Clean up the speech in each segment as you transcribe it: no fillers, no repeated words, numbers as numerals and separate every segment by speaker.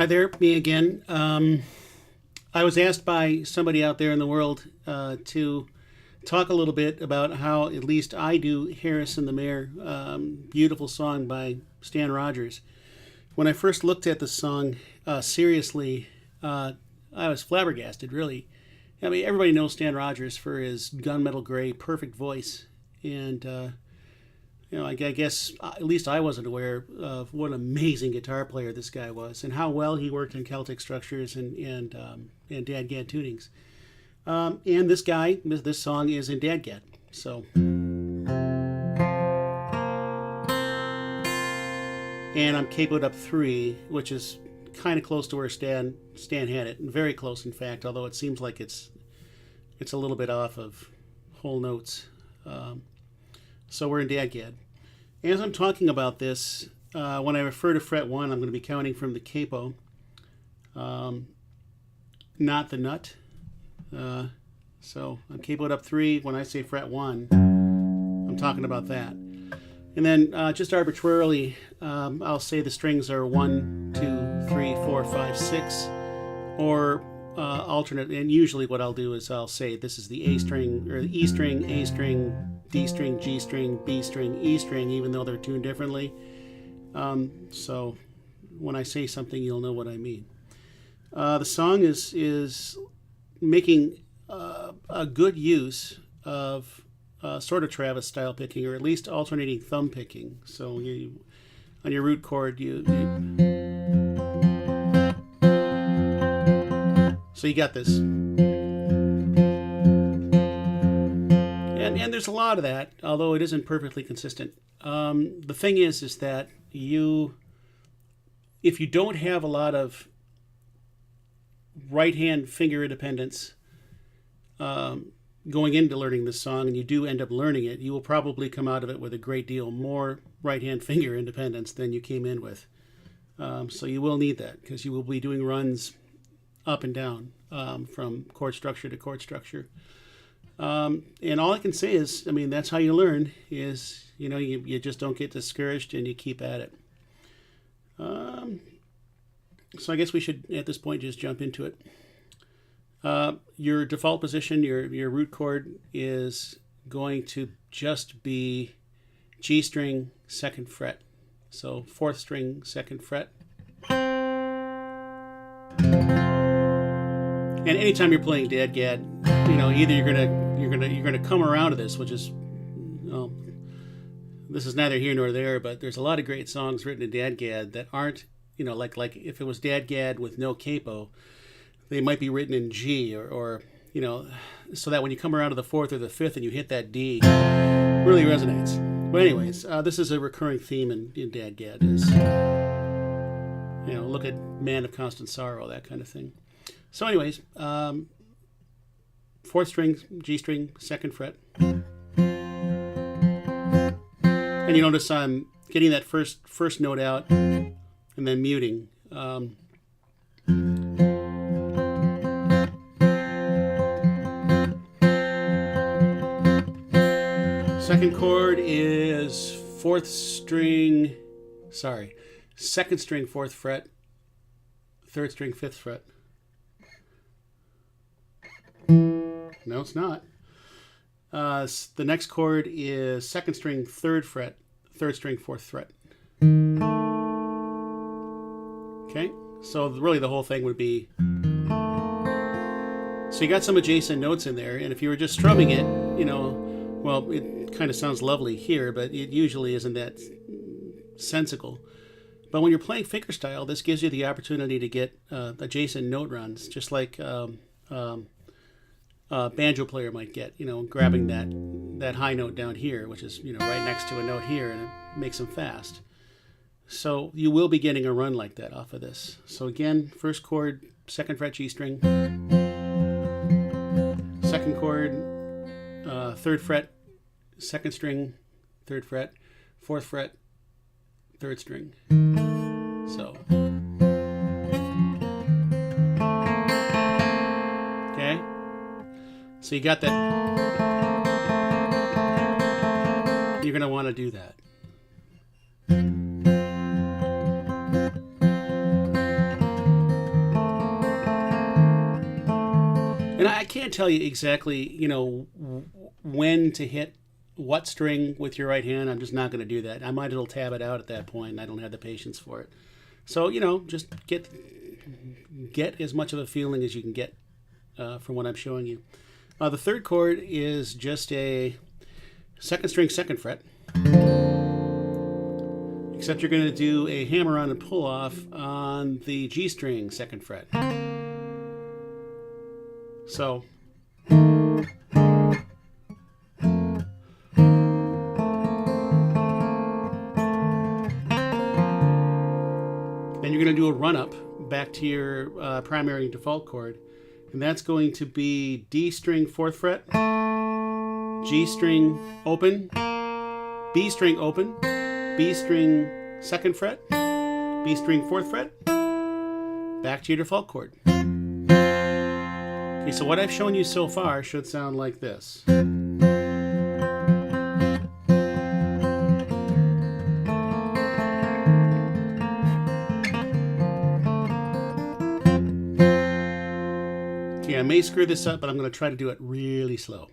Speaker 1: there, me again. I was asked by somebody out there in the world to talk a little bit about how at least I do Harris and the Mare, beautiful song by Stan Rogers. When I first looked at the song seriously, I was flabbergasted, really. I mean, everybody knows Stan Rogers for his gunmetal gray, perfect voice. And, I guess at least I wasn't aware of what an amazing guitar player this guy was and how well he worked in Celtic structures and DADGAD tunings. And this guy, this song is in DADGAD. So, and I'm capoed up 3, which is kind of close to where Stan had it, very close in fact, although it seems like it's a little bit off of whole notes. So we're in DADGAD. As I'm talking about this, when I refer to fret 1, I'm going to be counting from the capo, not the nut. So I'm capoed up 3. When I say fret 1, I'm talking about that. And then just arbitrarily, I'll say the strings are 1, 2, 3, 4, 5, 6, or alternate. And usually what I'll do is I'll say this is the A string, or the E string, A string, D string, G string, B string, E string, even though they're tuned differently. So when I say something, you'll know what I mean. The song is making a good use of sort of Travis style picking, or at least alternating thumb picking. So on your root chord, so you got this, and there's a lot of that, although it isn't perfectly consistent. The thing is that if you don't have a lot of right hand finger independence going into learning this song, and you do end up learning it, you will probably come out of it with a great deal more right-hand finger independence than you came in with. So you will need that, because you will be doing runs up and down from chord structure to chord structure. And all I can say is, I mean, that's how you learn, is, you just don't get discouraged and you keep at it. So I guess we should, at this point, just jump into it. Your default position, your root chord, is going to just be G string, 2nd fret. So 4th string, 2nd fret. And anytime you're playing DADGAD, either you're gonna come around to this, which is, this is neither here nor there, but there's a lot of great songs written in DADGAD that aren't, like if it was DADGAD with no capo, they might be written in G, or so that when you come around to the 4th or the 5th and you hit that D, it really resonates. But anyways, this is a recurring theme in DADGAD, is, look at Man of Constant Sorrow, that kind of thing. So anyways, 4th string, G string, 2nd fret. And you notice I'm getting that first note out and then muting. Second chord is 2nd string, 4th fret, 3rd string, 5th fret. No, it's not. The next chord is 2nd string, 3rd fret, 3rd string, 4th fret. Okay, so really the whole thing would be, so you got some adjacent notes in there, and if you were just strumming it, well, it kind of sounds lovely here, but it usually isn't that sensical. But when you're playing fingerstyle, this gives you the opportunity to get adjacent note runs, just like a banjo player might get, grabbing that high note down here, which is, right next to a note here, and it makes them fast. So you will be getting a run like that off of this. So again, first chord, 2nd fret, G string. Second chord, 3rd fret, 2nd string, 3rd fret, 4th fret, 3rd string. So, okay, so you got that. You're going to want to do that. And I can't tell you exactly, you know, when to hit what string with your right hand. I'm just not going to do that. I might as well tab it out at that point, and I don't have the patience for it. So, you know, just get as much of a feeling as you can get from what I'm showing you. The third chord is just a second string, second fret. Except you're going to do a hammer on and pull off on the G string, second fret. So, and you're going to do a run up back to your primary default chord, and that's going to be D string, fourth fret, G string open, B string open, B string second fret, B string fourth fret, back to your default chord. Okay, so what I've shown you so far should sound like this. Okay, I may screw this up, but I'm going to try to do it really slow.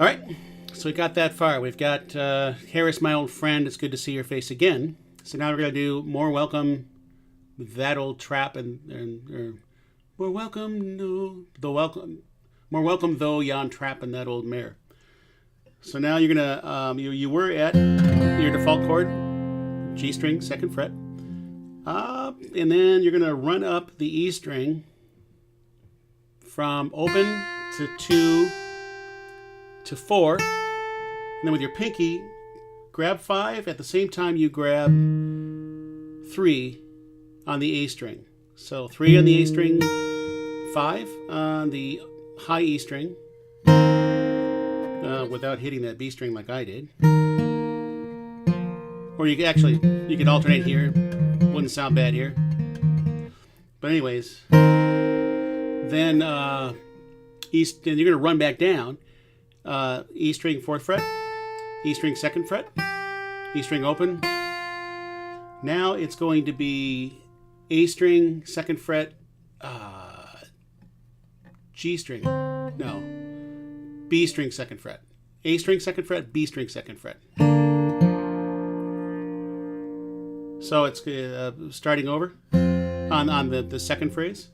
Speaker 1: All right, so we got that far. We've got Harris, my old friend. It's good to see your face again. So now we're going to do More Welcome, That Old Trap, and More Welcome, no, the Welcome, More Welcome Though Yon Trap and That Old Mare. So now you're going to, you were at your default chord, G string, second fret. And then you're going to run up the E string from open to 2 to 4, and then with your pinky, grab 5 at the same time you grab 3 on the A string. So 3 on the A string, 5 on the high E string, without hitting that B string like I did. Or you could alternate here. Wouldn't sound bad here. But anyways, then you're going to run back down. E string, fourth fret, E string, second fret, E string open. Now it's going to be A string, second fret, G string, no, B string, second fret, A string, second fret, B string, second fret. So it's starting over on the second phrase.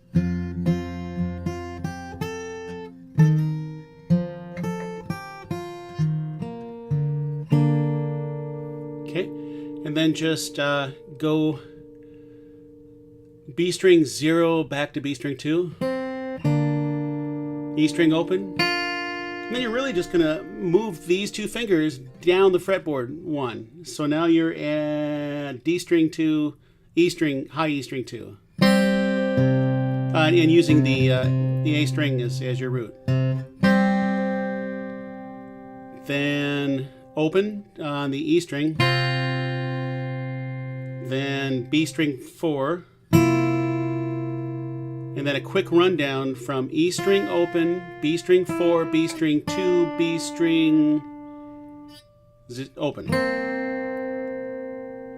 Speaker 1: And then just go B string 0 back to B string 2, E string open, and then you're really just going to move these two fingers down the fretboard 1. So now you're at D string 2, E string, high E string 2, and using the A string as your root. Then open on the E string. Then B string 4, and then a quick rundown from E string open, B string 4, B string 2, B string open.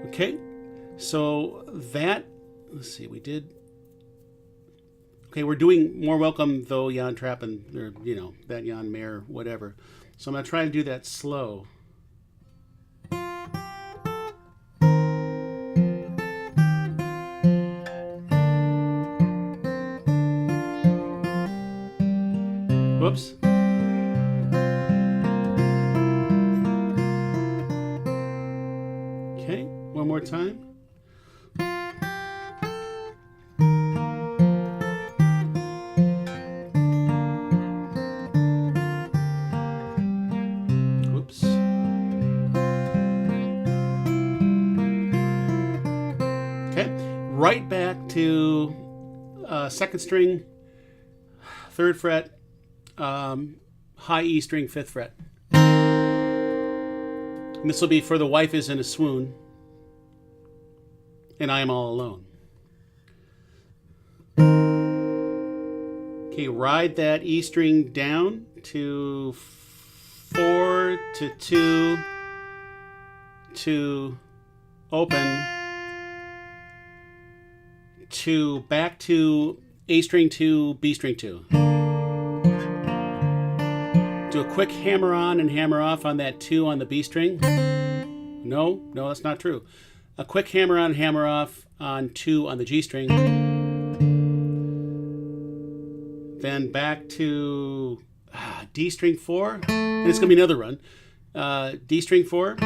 Speaker 1: Okay, so that, let's see, we did, okay, we're doing More Welcome Though Yon Trap and, or, you know, That Yon Mare, whatever. So I'm going to try to do that slow. Whoops. Okay, one more time. Whoops. Okay, right back to second string, third fret, high E string, fifth fret. And this will be For the Wife is in a Swoon, and I am all alone. Okay, ride that E string down to 4 to 2 to open to back to A string 2, B string 2. Do a quick hammer on and hammer off on that 2 on the B string. No, that's not true. A quick hammer on and hammer off on 2 on the G string. Then back to D string 4. And it's going to be another run. D string 4.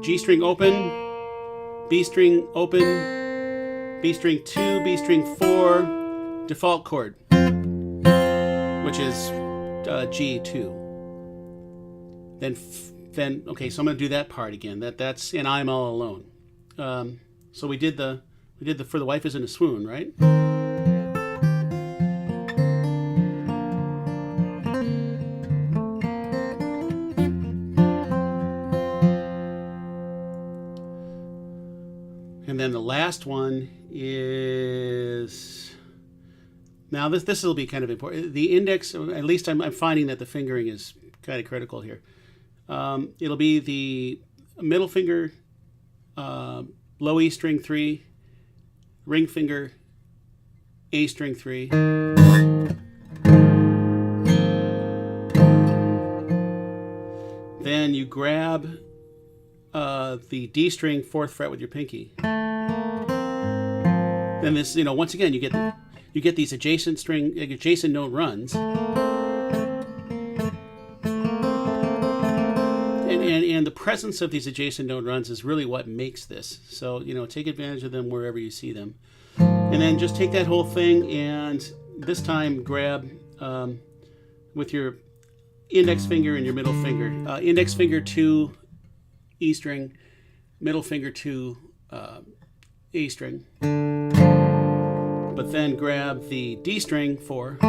Speaker 1: G string open. B string open. B string 2. B string 4. Default chord, which is G2. Then okay, so I'm going to do that part again. That's and I'm all alone. So we did the For the Wife is in a Swoon, right? And then the last one is, now this will be kind of important. The index, at least I'm finding that the fingering is kind of critical here. It'll be the middle finger, low E string 3, ring finger, A string 3. Then you grab the D string 4th fret with your pinky. Then this, once again, you get these adjacent note runs. And the presence of these adjacent note runs is really what makes this. So, take advantage of them wherever you see them. And then just take that whole thing and this time grab with your index finger and your middle finger. Index finger 2, E string, middle finger 2, A string. But then grab the D string 4,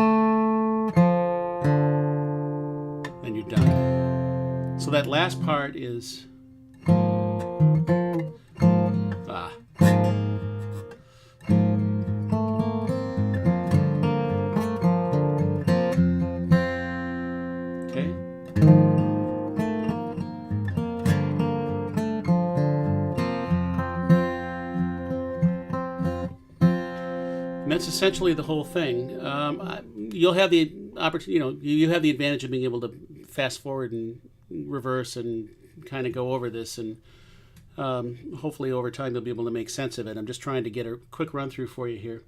Speaker 1: and you're done. So that last part is okay. And that's essentially the whole thing. You'll have the opportunity, you have the advantage of being able to fast forward and reverse and kind of go over this, and hopefully over time you'll be able to make sense of it. I'm just trying to get a quick run through for you here.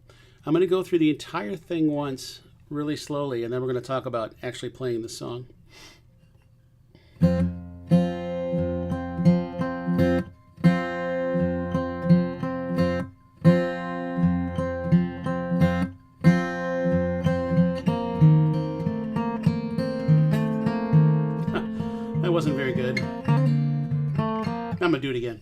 Speaker 1: I'm going to go through the entire thing once really slowly, and then we're going to talk about actually playing the song. That wasn't very good. I'm going to do it again.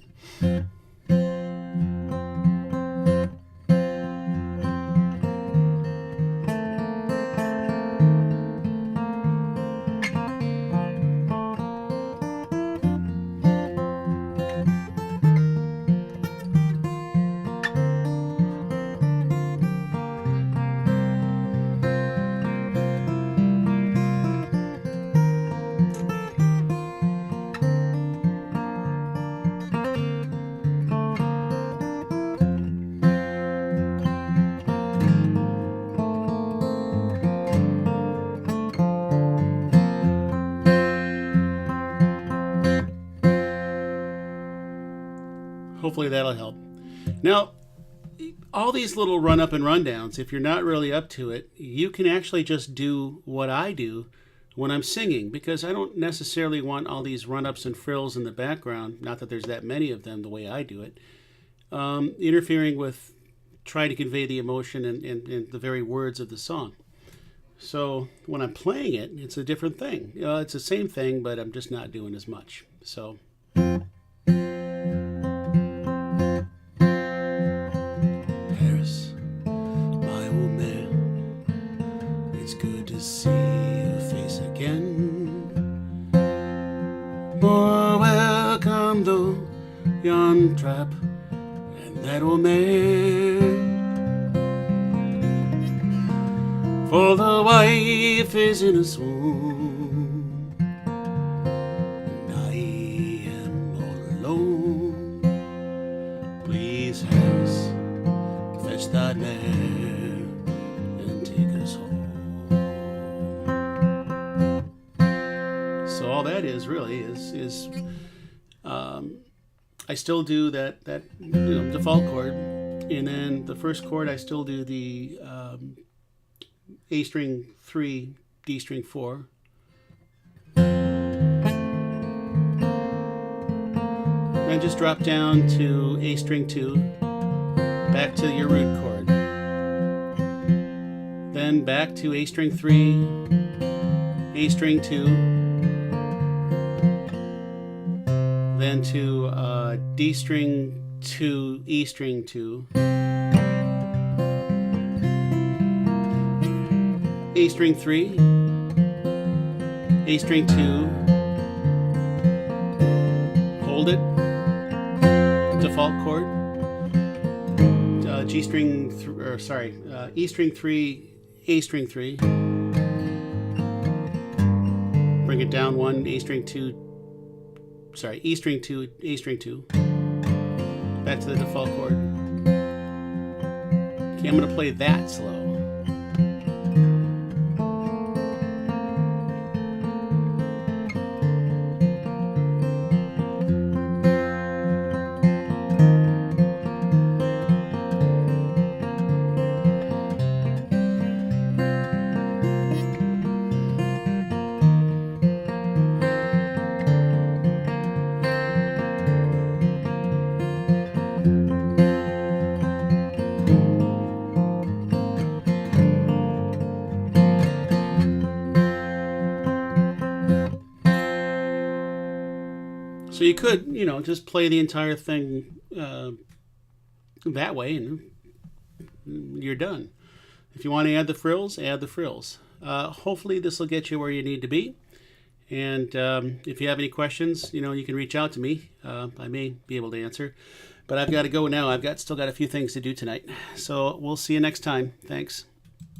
Speaker 1: Hopefully that'll help. Now, all these little run up and run downs, if you're not really up to it, you can actually just do what I do when I'm singing, because I don't necessarily want all these run ups and frills in the background, not that there's that many of them the way I do it, interfering with trying to convey the emotion and the very words of the song. So when I'm playing it, it's a different thing. It's the same thing, but I'm just not doing as much. So see your face again. More welcome though yon trap and that old man. For the wife is in a swoon, and I am all alone. Please, Harris, fetch that mare and take us home. So all that is really is I still do that default chord, and then the first chord I still do the A string 3, D string 4. And just drop down to A string 2, back to your root chord. Then back to A string 3, A string 2, then to D string 2, E string 2. A string 3, A string 2, hold it, default chord, G string, E string 3, A string 3, bring it down 1, A string 2, E string 2, A string 2, back to the default chord. Okay, I'm going to play that slow. So you could, just play the entire thing that way, and you're done. If you want to add the frills, add the frills. Hopefully this will get you where you need to be. And if you have any questions, you can reach out to me. I may be able to answer. But I've got to go now. I've still got a few things to do tonight. So we'll see you next time. Thanks.